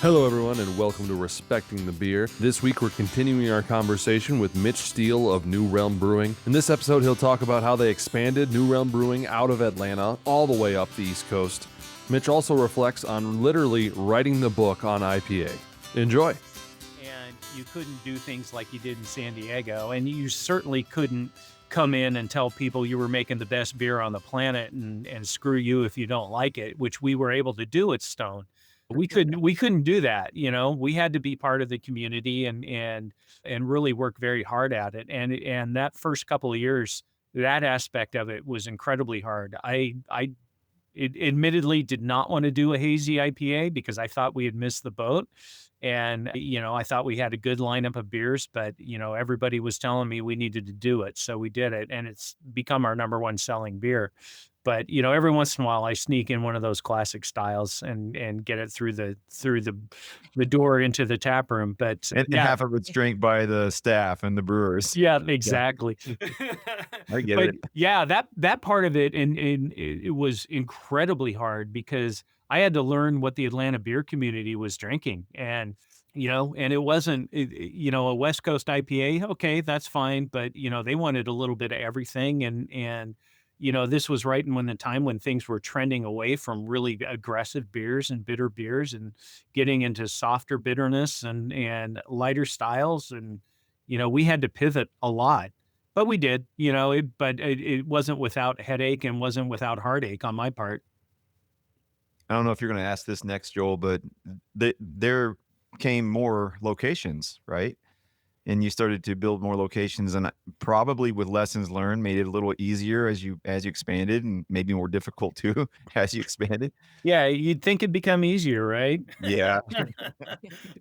Hello, everyone, and welcome to Respecting the Beer. This week, we're continuing our conversation with Mitch Steele of New Realm Brewing. In this episode, he'll talk about how they expanded New Realm Brewing out of Atlanta all the way up the East Coast. Mitch also reflects on literally writing the book on IPA. Enjoy. And you couldn't do things like you did in San Diego, and you certainly couldn't come in and tell people you were making the best beer on the planet and screw you if you don't like it, which we were able to do at Stone. We couldn't do that. We had to be part of the community and really work very hard at it. And that first couple of years, that aspect of it was incredibly hard. I admittedly did not want to do a hazy IPA because I thought we had missed the boat. And, I thought we had a good lineup of beers, but, everybody was telling me we needed to do it. So we did it, and it's become our number one selling beer. But, every once in a while I sneak in one of those classic styles and get it through the door into the tap room. But and half of it's drank by the staff and the brewers. Yeah, exactly. I get But it. yeah, that part of it, and it was incredibly hard because I had to learn what the Atlanta beer community was drinking. And it wasn't, a West Coast IPA. Okay, that's fine. But, they wanted a little bit of everything. And this was right when the time when things were trending away from really aggressive beers and bitter beers and getting into softer bitterness and lighter styles. And, we had to pivot a lot, but we did, but it wasn't without headache and wasn't without heartache on my part. I don't know if you're going to ask this next, Joel, but there came more locations, right? And you started to build more locations, and probably with lessons learned, made it a little easier as you expanded, and maybe more difficult too as you expanded. Yeah, you'd think it'd become easier, right? Yeah.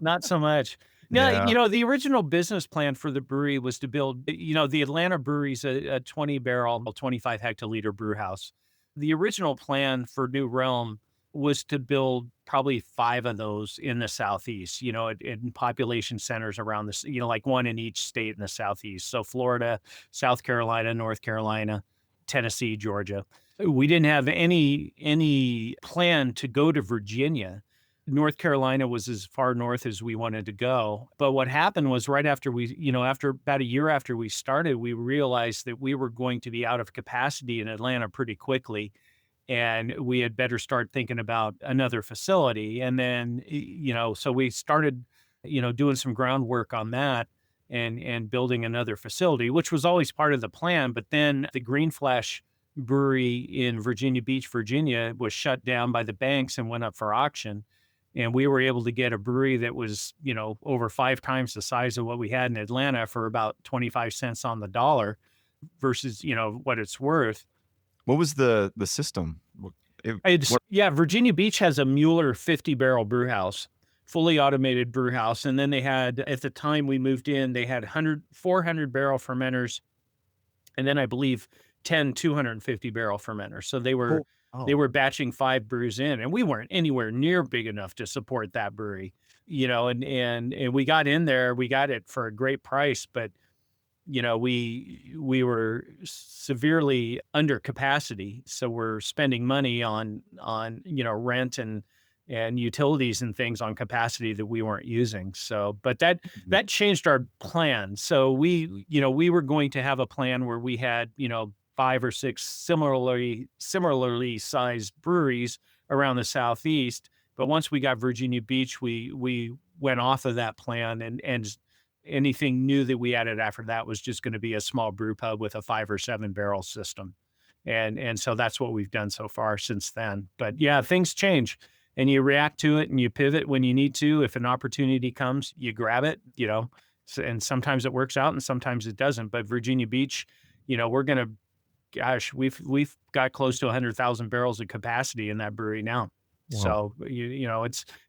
Not so much. No, Yeah. the original business plan for the brewery was to build, the Atlanta brewery's a 20 barrel, 25 hectoliter brew house. The original plan for New Realm was to build probably 5 of those in the Southeast, in population centers around this, like one in each state in the Southeast. So Florida, South Carolina, North Carolina, Tennessee, Georgia. We didn't have any plan to go to Virginia. North Carolina was as far north as we wanted to go. But what happened was right after after about a year after we started, we realized that we were going to be out of capacity in Atlanta pretty quickly. And we had better start thinking about another facility. And then, so we started, doing some groundwork on that and building another facility, which was always part of the plan. But then the Green Flash Brewery in Virginia Beach, Virginia was shut down by the banks and went up for auction. And we were able to get a brewery that was, over 5 times the size of what we had in Atlanta for about 25 cents on the dollar versus, what it's worth. What was the system? Virginia Beach has a Mueller 50 barrel brew house, fully automated brew house. And then they had, at the time we moved in, they had 400 barrel fermenters. And then I believe 10 250 barrel fermenters. So they were batching 5 brews in, and we weren't anywhere near big enough to support that brewery, and we got in there, we got it for a great price, but we were severely under capacity. So we're spending money on rent and utilities and things on capacity that we weren't using. So, but that changed our plan. So we were going to have a plan where we had, 5 or 6 similarly sized breweries around the Southeast. But once we got Virginia Beach, we went off of that plan, and anything new that we added after that was just going to be a small brew pub with a 5 or 7 barrel system. And so that's what we've done so far since then. But yeah, things change and you react to it and you pivot when you need to. If an opportunity comes, you grab it, and sometimes it works out and sometimes it doesn't. But Virginia Beach, we've got close to 100,000 barrels of capacity in that brewery now. Wow. So,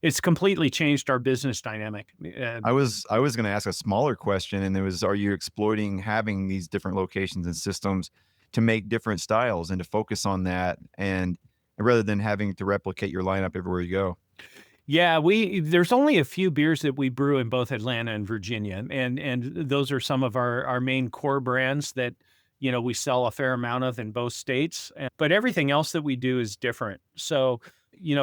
it's completely changed our business dynamic. I was going to ask a smaller question, and it was, are you exploiting having these different locations and systems to make different styles and to focus on that, and rather than having to replicate your lineup everywhere you go? Yeah, there's only a few beers that we brew in both Atlanta and Virginia, and those are some of our main core brands that we sell a fair amount of in both states. But everything else that we do is different. So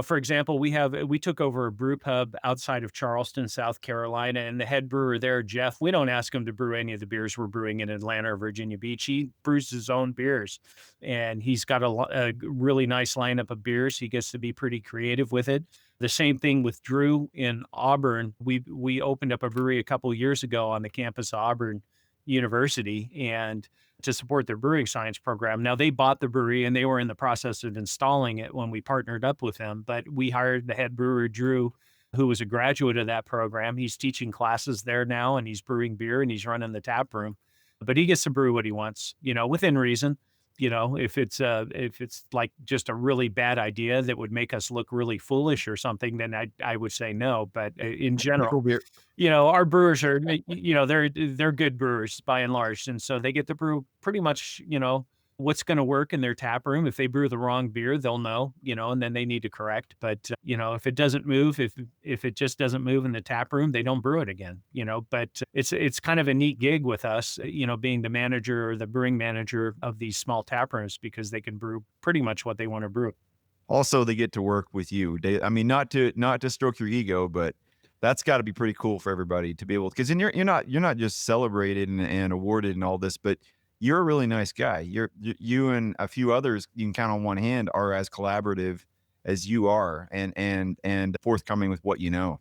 For example, we took over a brew pub outside of Charleston, South Carolina, and the head brewer there, Jeff, we don't ask him to brew any of the beers we're brewing in Atlanta or Virginia Beach. He brews his own beers, and he's got a really nice lineup of beers. He gets to be pretty creative with it. The same thing with Drew in Auburn. We opened up a brewery a couple of years ago on the campus of Auburn University, and to support their brewing science program. Now, they bought the brewery and they were in the process of installing it when we partnered up with them, but we hired the head brewer, Drew, who was a graduate of that program. He's teaching classes there now, and he's brewing beer and he's running the tap room, but he gets to brew what he wants, within reason. If it's like just a really bad idea that would make us look really foolish or something, then I would say no. But in general, Cool beer. our brewers are, they're good brewers by and large. And so they get to brew pretty much, what's going to work in their tap room. If they brew the wrong beer, they'll know, and then they need to correct. But, if it doesn't move, if it just doesn't move in the tap room, they don't brew it again, but it's kind of a neat gig with us, being the manager or the brewing manager of these small tap rooms, because they can brew pretty much what they want to brew. Also, they get to work with you. I mean, not to stroke your ego, but that's got to be pretty cool for everybody to be able, because you're not just celebrated and awarded and all this, but you're a really nice guy. You and a few others you can count on one hand are as collaborative as you are, and forthcoming with what you know.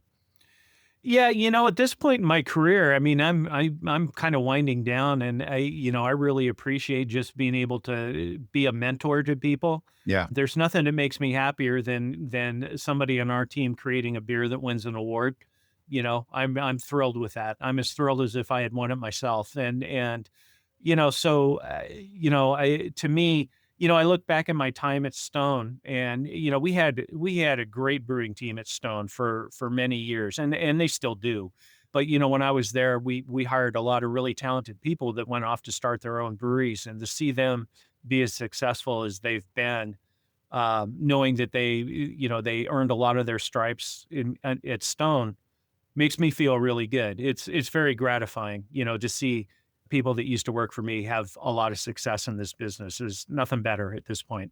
Yeah, at this point in my career, I mean, I'm kind of winding down, and I really appreciate just being able to be a mentor to people. Yeah. There's nothing that makes me happier than somebody on our team creating a beer that wins an award. I'm thrilled with that. I'm as thrilled as if I had won it myself. And so to me, I look back at my time at Stone, and we had a great brewing team at Stone for many years, and they still do. But when I was there, we hired a lot of really talented people that went off to start their own breweries, and to see them be as successful as they've been, knowing that they earned a lot of their stripes at Stone, makes me feel really good. It's very gratifying, to see people that used to work for me have a lot of success in this business. There's nothing better at this point.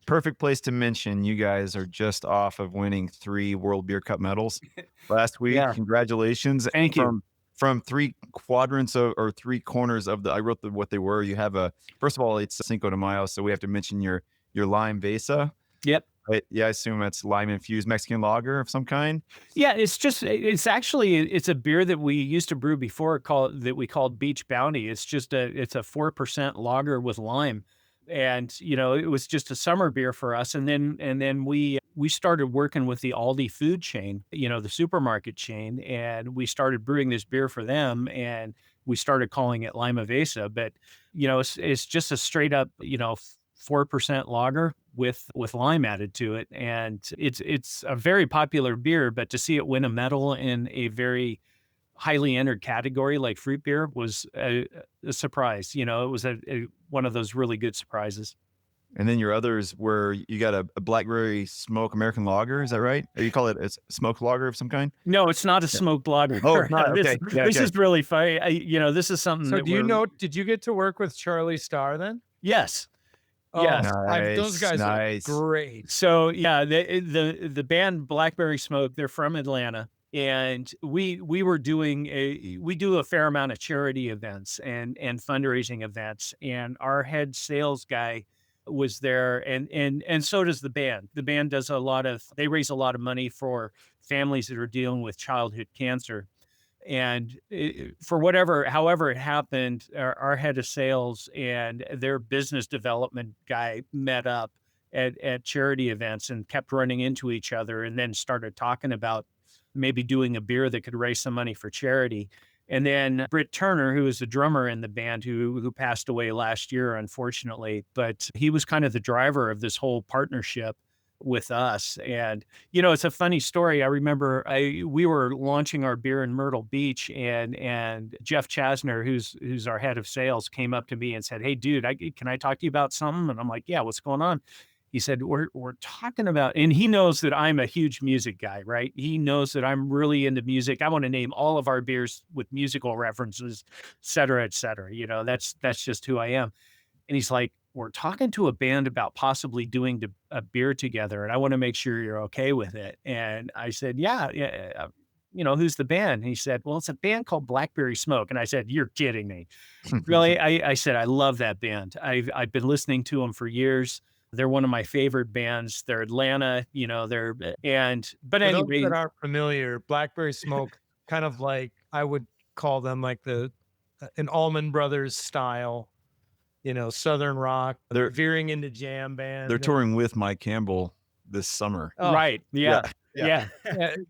Perfect place to mention you guys are just off of winning 3 World Beer Cup medals last week. Yeah. Congratulations. Thank you. From 3 quadrants or 3 corners of I wrote what they were. You have first of all, it's Cinco de Mayo, so we have to mention your lime Vesa. Yep. Yeah, I assume that's lime infused Mexican lager of some kind. Yeah, it's a beer that we used to brew before that we called Beach Bounty. It's a 4% lager with lime. And, it was just a summer beer for us. And then we started working with the Aldi food chain, the supermarket chain, and we started brewing this beer for them, and we started calling it Lima Vesa. But, it's just a straight up, 4% lager with lime added to it. And it's a very popular beer, but to see it win a medal in a very highly entered category like fruit beer was a surprise. It was one of those really good surprises. And then your others were, you got a blackberry smoke American lager. Is that right? Or you call it a smoked lager of some kind? No, it's not a smoked lager. Oh, it's not. Okay. This is really funny. This is something. So did you get to work with Charlie Starr then? Yes. Oh, Yes. those guys Nice. are great. So yeah, the band Blackberry Smoke, they're from Atlanta, and we do a fair amount of charity events and fundraising events, and our head sales guy was there, and so does the band. The band does they raise a lot of money for families that are dealing with childhood cancer. And however it happened, our head of sales and their business development guy met up at charity events and kept running into each other, and then started talking about maybe doing a beer that could raise some money for charity. And then Britt Turner, who was the drummer in the band, who passed away last year, unfortunately, but he was kind of the driver of this whole partnership with us. And, it's a funny story. I remember we were launching our beer in Myrtle Beach, and Jeff Chasner, who's our head of sales, came up to me and said, "Hey dude, can I talk to you about something?" And I'm like, "Yeah, what's going on?" He said, we're talking about, and he knows that I'm a huge music guy, right? He knows that I'm really into music. I want to name all of our beers with musical references, et cetera, et cetera. That's just who I am. And he's like, we're talking to a band about possibly doing a beer together, and I want to make sure you're okay with it. And I said, yeah. Who's the band? And he said, well, it's a band called Blackberry Smoke. And I said, you're kidding me. Really? I said, I love that band. I've been listening to them for years. They're one of my favorite bands. They're Atlanta, but For those anyway, that aren't familiar, Blackberry Smoke, kind of like I would call them like an Allman Brothers style, Southern rock. They're They're veering into jam band. they're touring with Mike Campbell this summer. Oh, right. Yeah. Yeah.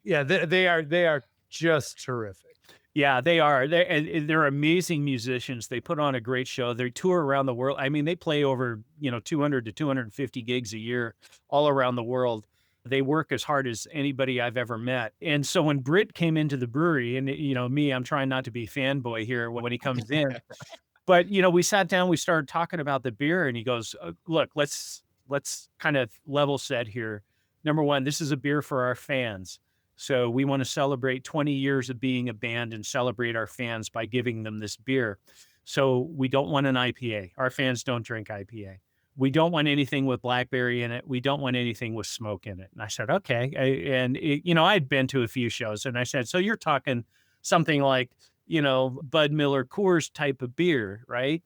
yeah. They are just terrific. Yeah, they are. They're amazing musicians. They put on a great show. They tour around the world. I mean, they play over, 200 to 250 gigs a year all around the world. They work as hard as anybody I've ever met. And so when Britt came into the brewery, and, me, I'm trying not to be fanboy here when he comes in, but, we sat down, we started talking about the beer, and he goes, look, let's kind of level set here. Number one, this is a beer for our fans. So we want to celebrate 20 years of being a band and celebrate our fans by giving them this beer. So we don't want an IPA. Our fans don't drink IPA. We don't want anything with blackberry in it. We don't want anything with smoke in it. And I said, okay. I'd been to a few shows, and I said, so you're talking something like, Bud Miller Coors type of beer, right?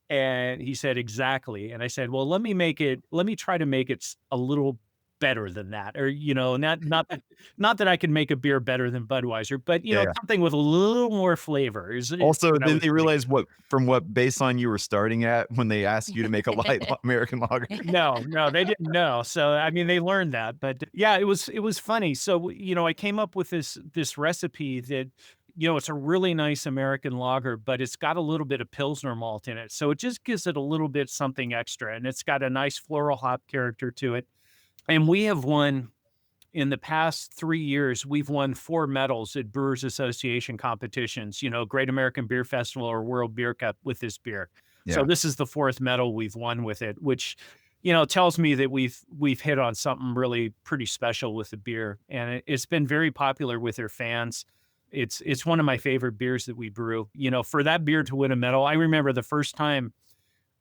And he said, exactly. And I said, well, let me try to make it a little better than that, or not that I can make a beer better than Budweiser, but something with a little more flavor. Also, then they realized what baseline you were starting at when they asked you to make a light American lager. No, they didn't know. So I mean, they learned that, but yeah, it was funny. So I came up with this recipe that it's a really nice American lager, but it's got a little bit of Pilsner malt in it, so it just gives it a little bit something extra, and it's got a nice floral hop character to it. And we have won, in the past 3 years, we've won 4 medals at Brewers Association competitions, Great American Beer Festival or World Beer Cup with this beer. Yeah. So this is the 4th medal we've won with it, which, tells me that we've hit on something really pretty special with the beer. And it's been very popular with their fans. It's one of my favorite beers that we brew. For that beer to win a medal, I remember the first time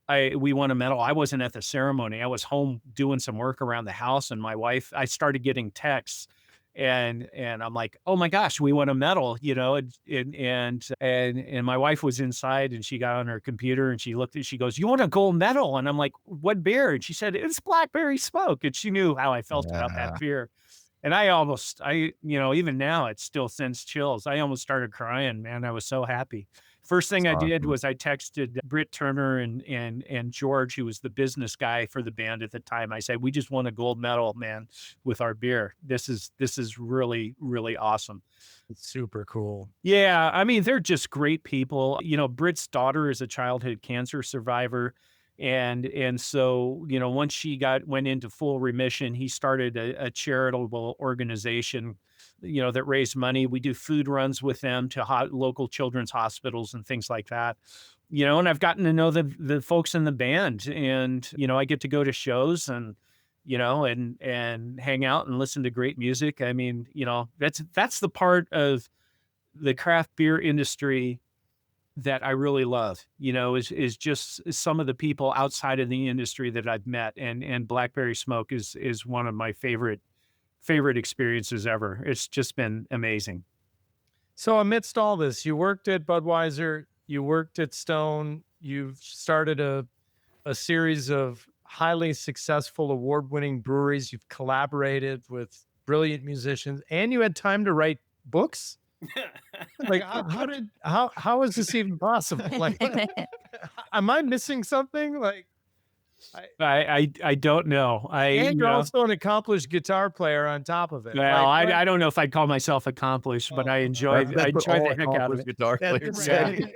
we won a medal. I wasn't at the ceremony. I was home doing some work around the house, and my wife, I started getting texts, and I'm like, oh my gosh, we won a medal, and my wife was inside, and she got on her computer and she goes, you won a gold medal? And I'm like, what beer? And she said, it's Blackberry Smoke. And she knew how I felt about that beer. And even now it still sends chills. I almost started crying, man. I was so happy. First thing I did was I texted Britt Turner and George, who was the business guy for the band at the time. I said, we just won a gold medal, man, with our beer. This is really, really awesome. It's super cool. Yeah. I mean, they're just great people. Britt's daughter is a childhood cancer survivor. And so, once she went into full remission, he started a charitable organization, that raised money. We do food runs with them to local children's hospitals and things like that. And I've gotten to know the folks in the band, and, I get to go to shows and, and hang out and listen to great music. I mean, that's the part of the craft beer industry that I really love, is just some of the people outside of the industry that I've met, and Blackberry Smoke is one of my favorite experiences ever. It's just been amazing. So amidst all this, you worked at Budweiser, you worked at Stone, you've started a series of highly successful award-winning breweries, you've collaborated with brilliant musicians, and you had time to write books? Like, how is this even possible? Like, am I missing something? Like, I don't know. And you're also an accomplished guitar player on top of it. Well, I don't know if I'd call myself accomplished, but I enjoy the heck out of it. Guitar players.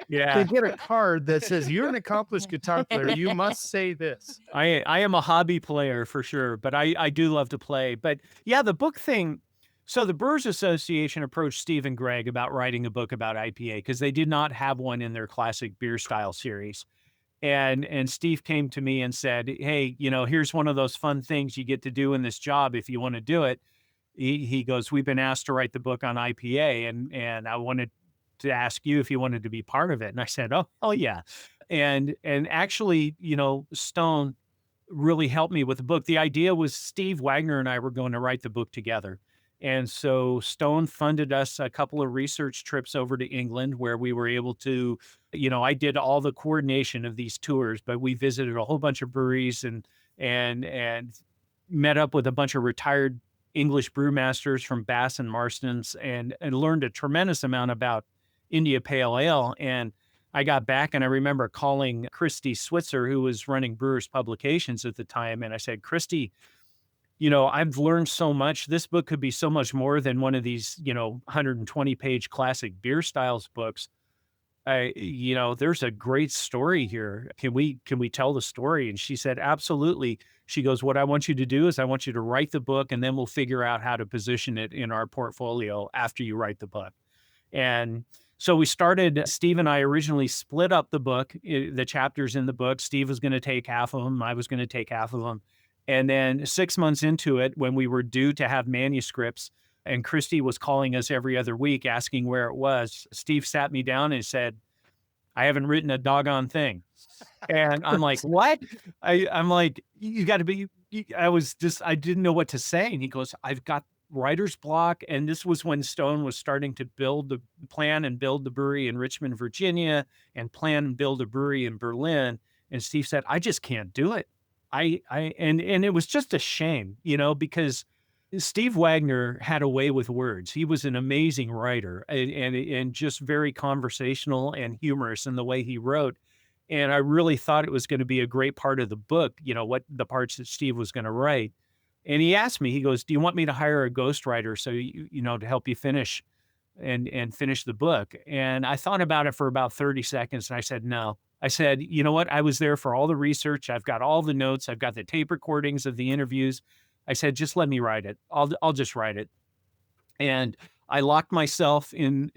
Yeah. They get a card that says you're an accomplished guitar player. You must say this. I am a hobby player for sure, but I do love to play. But yeah, the book thing. So the Brewers Association approached Steve and Greg about writing a book about IPA because they did not have one in their classic beer style series. And Steve came to me and said, hey, here's one of those fun things you get to do in this job if you want to do it. He goes, we've been asked to write the book on IPA, and I wanted to ask you if you wanted to be part of it. And I said, oh yeah. And actually, Stone really helped me with the book. The idea was Steve Wagner and I were going to write the book together. And so Stone funded us a couple of research trips over to England where we were able to, I did all the coordination of these tours, but we visited a whole bunch of breweries and met up with a bunch of retired English brewmasters from Bass and Marston's and learned a tremendous amount about India Pale Ale. And I got back and I remember calling Christy Switzer, who was running Brewers Publications at the time. And I said, Christy, I've learned so much. This book could be so much more than one of these, 120-page classic beer styles books. There's a great story here. Can we tell the story? And she said, absolutely. She goes, what I want you to do is I want you to write the book and then we'll figure out how to position it in our portfolio after you write the book. And so we started, Steve and I originally split up the book, the chapters in the book. Steve was going to take half of them. I was going to take half of them. And then 6 months into it, when we were due to have manuscripts and Christy was calling us every other week asking where it was, Steve sat me down and said, I haven't written a doggone thing. And I'm like, what? I'm like, you got to be, I didn't know what to say. And he goes, I've got writer's block. And this was when Stone was starting to plan and build the brewery in Richmond, Virginia, and plan and build a brewery in Berlin. And Steve said, I just can't do it. And it was just a shame, because Steve Wagner had a way with words. He was an amazing writer and just very conversational and humorous in the way he wrote. And I really thought it was going to be a great part of the book, what the parts that Steve was going to write. And he asked me, he goes, do you want me to hire a ghostwriter so to help you finish and finish the book? And I thought about it for about 30 seconds and I said, no. I said, you know what? I was there for all the research. I've got all the notes. I've got the tape recordings of the interviews. I said, just let me write it. I'll just write it. And I locked myself in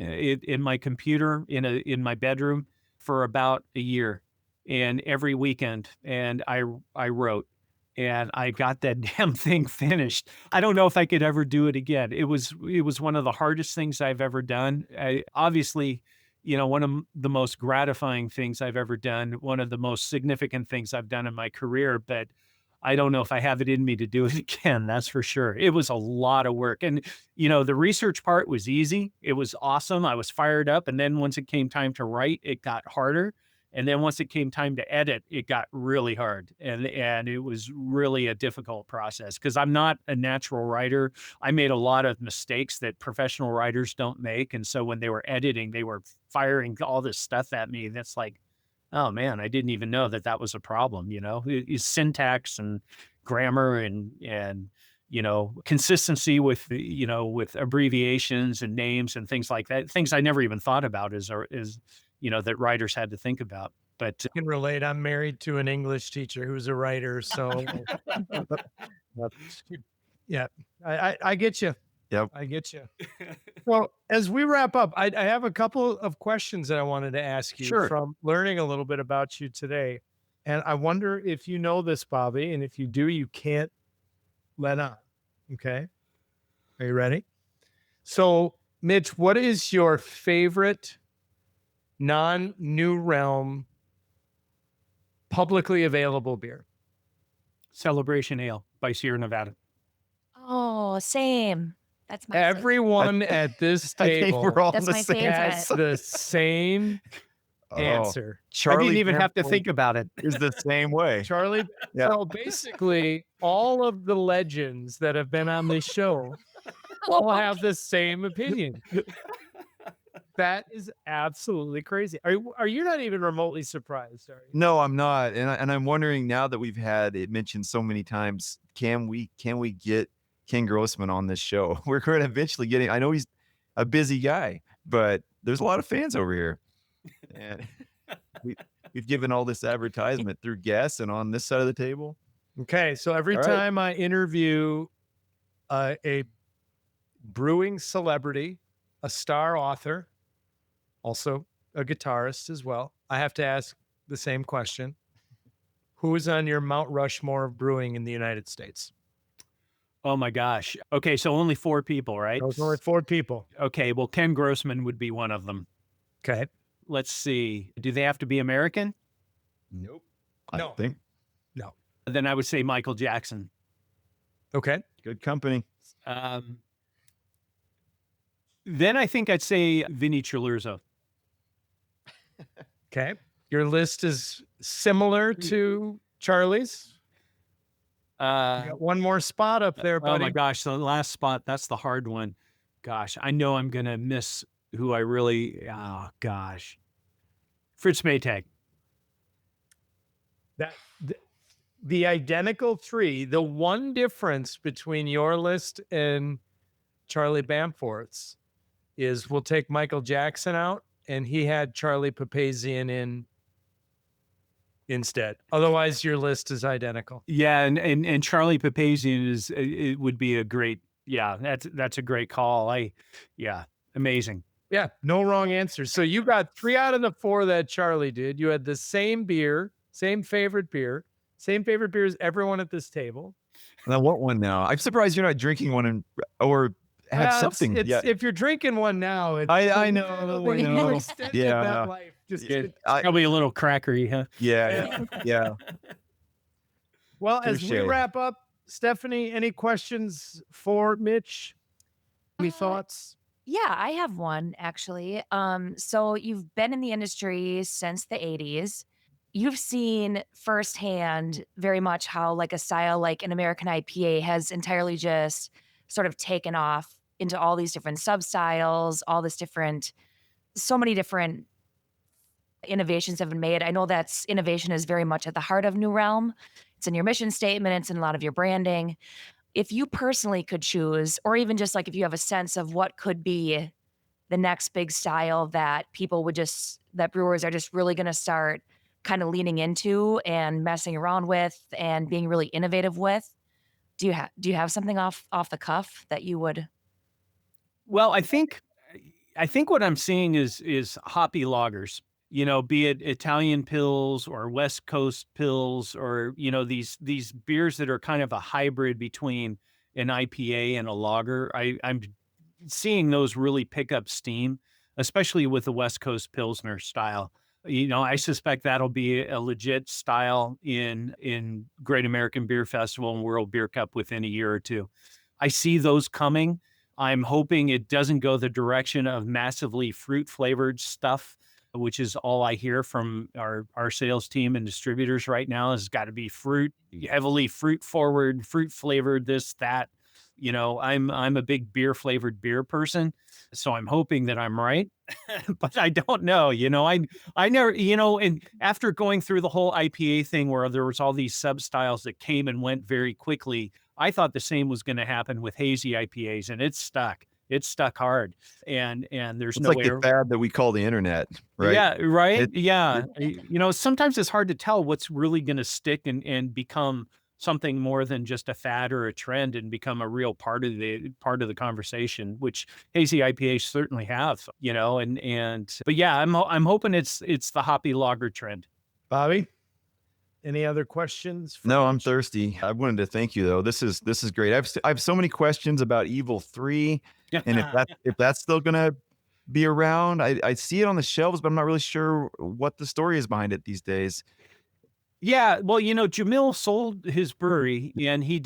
my computer in my bedroom for about a year, and every weekend, and I wrote, and I got that damn thing finished. I don't know if I could ever do it again. It was one of the hardest things I've ever done. Obviously, one of the most gratifying things I've ever done, one of the most significant things I've done in my career, but I don't know if I have it in me to do it again. That's for sure. It was a lot of work. And, the research part was easy. It was awesome. I was fired up. And then once it came time to write, it got harder. And then once it came time to edit, it got really hard. And it was really a difficult process because I'm not a natural writer. I made a lot of mistakes that professional writers don't make. And so when they were editing, they were firing all this stuff at me. That's like, oh man, I didn't even know that was a problem, It's syntax and grammar and consistency with, with abbreviations and names and things like that. Things I never even thought about is that writers had to think about. But I can relate. I'm married to an English teacher who's a writer. So yeah, I get you. Yep. I get you. Well, as we wrap up, I have a couple of questions that I wanted to ask you from learning a little bit about you today. And I wonder if you know this, Bobby, and if you do, you can't let on. Okay. Are you ready? So, Mitch, what is your favorite non-New Realm publicly available beer? Celebration Ale by Sierra Nevada. Oh, same. That's my Everyone at this table we're all That's the my same. favorite. has the same answer. Charlie I didn't even have to Campbell think about it. is the same way. Charlie. Yeah. So basically, all of the legends that have been on this show all have the same opinion. That is absolutely crazy. Are you not even remotely surprised? Are you? No, I'm not, and I'm wondering now that we've had it mentioned so many times, can we get Ken Grossman on this show? We're going to eventually get him. I know he's a busy guy, but there's a lot of fans over here, and we've given all this advertisement through guests and on this side of the table. Okay, so every All right. time I interview a brewing celebrity, a star author, also a guitarist as well, I have to ask the same question. Who is on your Mount Rushmore of brewing in the United States? Oh my gosh. Okay, so only 4 people, right? Those are 4 people. Okay, well, Ken Grossman would be one of them. Okay. Let's see. Do they have to be American? Nope. No. I think Then I would say Michael Jackson. Okay. good company. Then I think I'd say Vinny Chilurzo. Okay. Your list is similar to Charlie's. You got one more spot up there, buddy. Oh my gosh, the last spot, that's the hard one. Gosh, I know I'm going to miss who I really, oh gosh. Fritz Maytag. The identical three, the one difference between your list and Charlie Bamforth's is we'll take Michael Jackson out, and he had Charlie Papazian in instead. Otherwise, your list is identical. Yeah, and Charlie Papazian it would be a great, yeah, that's a great call. Amazing. Yeah, no wrong answers. So you got 3 out of the 4 that Charlie did. You had the same beer, same favorite beer as everyone at this table. And I want one now. I'm surprised you're not drinking one or have Well, something. It's, Yeah, if you're drinking one now, it's I know. I know. extended Yeah. that life. Just Probably a little crackery, huh? Yeah. Well, as we Touche. wrap up, Stephanie, any questions for Mitch? Any thoughts? Yeah, I have one actually. So you've been in the industry since the 80s. You've seen firsthand very much how like a style like an American IPA has entirely just sort of taken off into all these different sub-styles, so many different innovations have been made. I know that's innovation is very much at the heart of New Realm. It's in your mission statement, it's in a lot of your branding. If you personally could choose, or even just like if you have a sense of what could be the next big style that that brewers are just really going to start kind of leaning into and messing around with and being really innovative with, do you have something off the cuff that you would? Well, I think what I'm seeing is hoppy lagers, be it Italian pills or West Coast pills or, these beers that are kind of a hybrid between an IPA and a lager. I'm seeing those really pick up steam, especially with the West Coast Pilsner style. I suspect that'll be a legit style in Great American Beer Festival and World Beer Cup within a year or two. I see those coming. I'm hoping it doesn't go the direction of massively fruit flavored stuff, which is all I hear from our sales team and distributors right now. Has got to be heavily fruit forward, fruit flavored, this, that. I'm a big beer flavored beer person, so I'm hoping that I'm right, but I don't know. I never, and after going through the whole IPA thing where there was all these sub styles that came and went very quickly, I thought the same was going to happen with hazy IPAs, and it's stuck. It's stuck hard, and there's It's no like way. the fad that we call the internet, right? Yeah, right. It- Sometimes it's hard to tell what's really going to stick and become something more than just a fad or a trend and become a real part of the conversation, which hazy IPAs certainly have, but yeah, I'm hoping it's the hoppy lager trend. Bobby, any other questions? No, I'm thirsty. I wanted to thank you though. This is great. I have so many questions about Evil 3, and if that's still gonna be around. I see it on the shelves, but I'm not really sure what the story is behind it these days. Yeah, well, Jamil sold his brewery, and he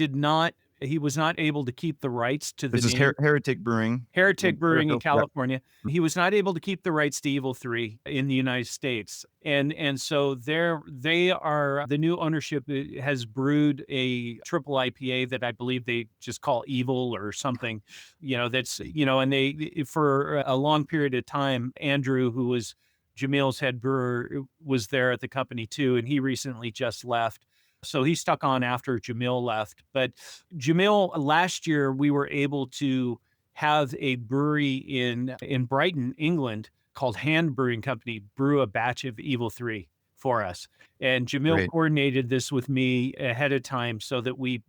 was not able to keep the rights to the This is name. Heretic Brewing. Heretic Brewing in Yep. California. He was not able to keep the rights to Evil 3 in the United States. And so they are, the new ownership has brewed a triple IPA that I believe they just call Evil or something, that's, and they, for a long period of time, Andrew, who was Jamil's head brewer, was there at the company too, and he recently just left. So he stuck on after Jamil left. But Jamil, last year, we were able to have a brewery in Brighton, England, called Hand Brewing Company brew a batch of Evil 3 for us. And Jamil Great. coordinated this with me ahead of time so that we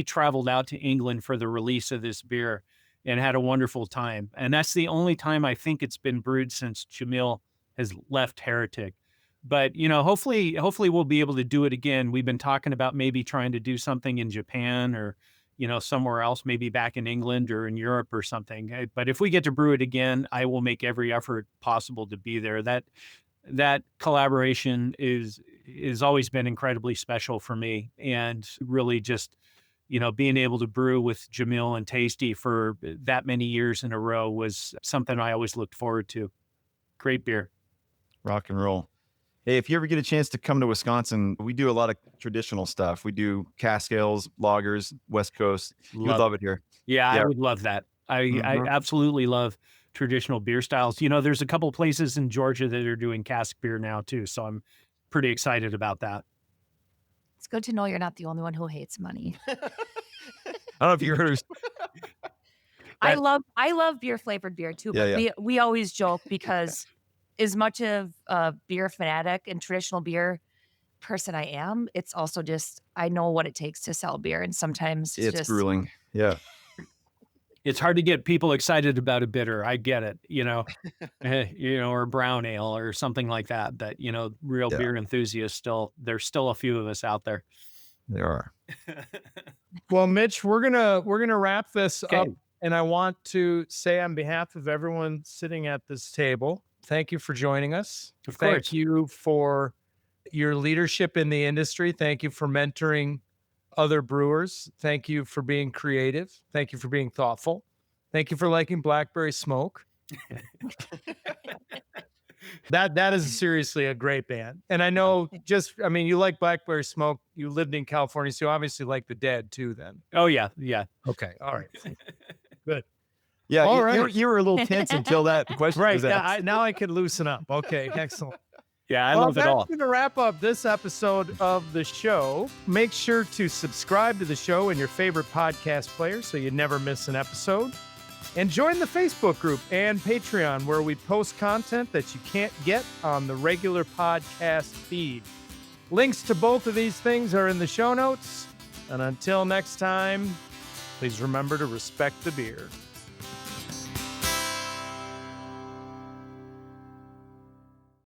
traveled out to England for the release of this beer and had a wonderful time. And that's the only time I think it's been brewed since Jamil has left Heretic. But, hopefully we'll be able to do it again. We've been talking about maybe trying to do something in Japan or, somewhere else, maybe back in England or in Europe or something. But if we get to brew it again, I will make every effort possible to be there. That collaboration is has always been incredibly special for me. And really just, being able to brew with Jamil and Tasty for that many years in a row was something I always looked forward to. Great beer. Rock and roll. Hey, if you ever get a chance to come to Wisconsin, we do a lot of traditional stuff. We do cask ales, lagers, West Coast. You would love it here. Yeah, I Yeah. would love that. I absolutely love traditional beer styles. There's a couple places in Georgia that are doing cask beer now too. So I'm pretty excited about that. It's good to know you're not the only one who hates money. I don't know if you heard I love beer flavored beer too. Yeah, But we always joke because as much of a beer fanatic and traditional beer person I am, it's also just I know what it takes to sell beer, and sometimes it's just grueling. Yeah. It's hard to get people excited about a bitter. I get it, or a brown ale or something like that. That, real beer enthusiasts there's still a few of us out there. There are. Well, Mitch, we're gonna wrap this Okay. up, and I want to say on behalf of everyone sitting at this table, thank you for joining us. Of Thank course. you for your leadership in the industry. Thank you for mentoring other brewers. Thank you for being creative. Thank you for being thoughtful. Thank you for liking blackberry smoke. That is seriously a great band. And I know you like blackberry smoke. You lived in California, so you obviously like the Dead too then. Oh yeah. Yeah. Okay. All right. Good. Yeah. All you, right. you were a little tense until that question Right. was asked. Now I can loosen up. Okay. Excellent. Yeah. I love it all. That's going to wrap up this episode of the show. Make sure to subscribe to the show in your favorite podcast player so you never miss an episode. And join the Facebook group and Patreon where we post content that you can't get on the regular podcast feed. Links to both of these things are in the show notes. And until next time, please remember to respect the beer.